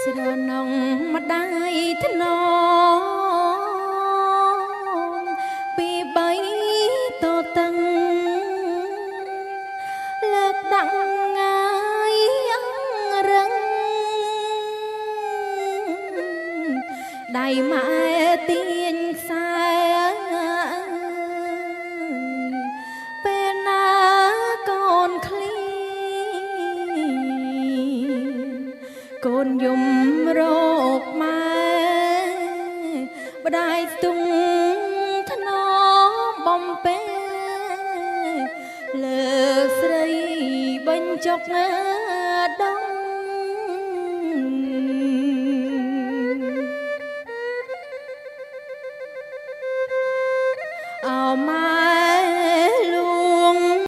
ស្រណងម្ដាយធ្នមពីបីតតឹងលើកដាក់ងាយអង្រឹងដៃម៉ែទាញខ្សែពេលណាកូនឃ្លីកូនយំរកម៉ែម្ដាយស្ទង់ធ្នមបំពេលើស្រីបញ្ចុកដងអោម៉ែ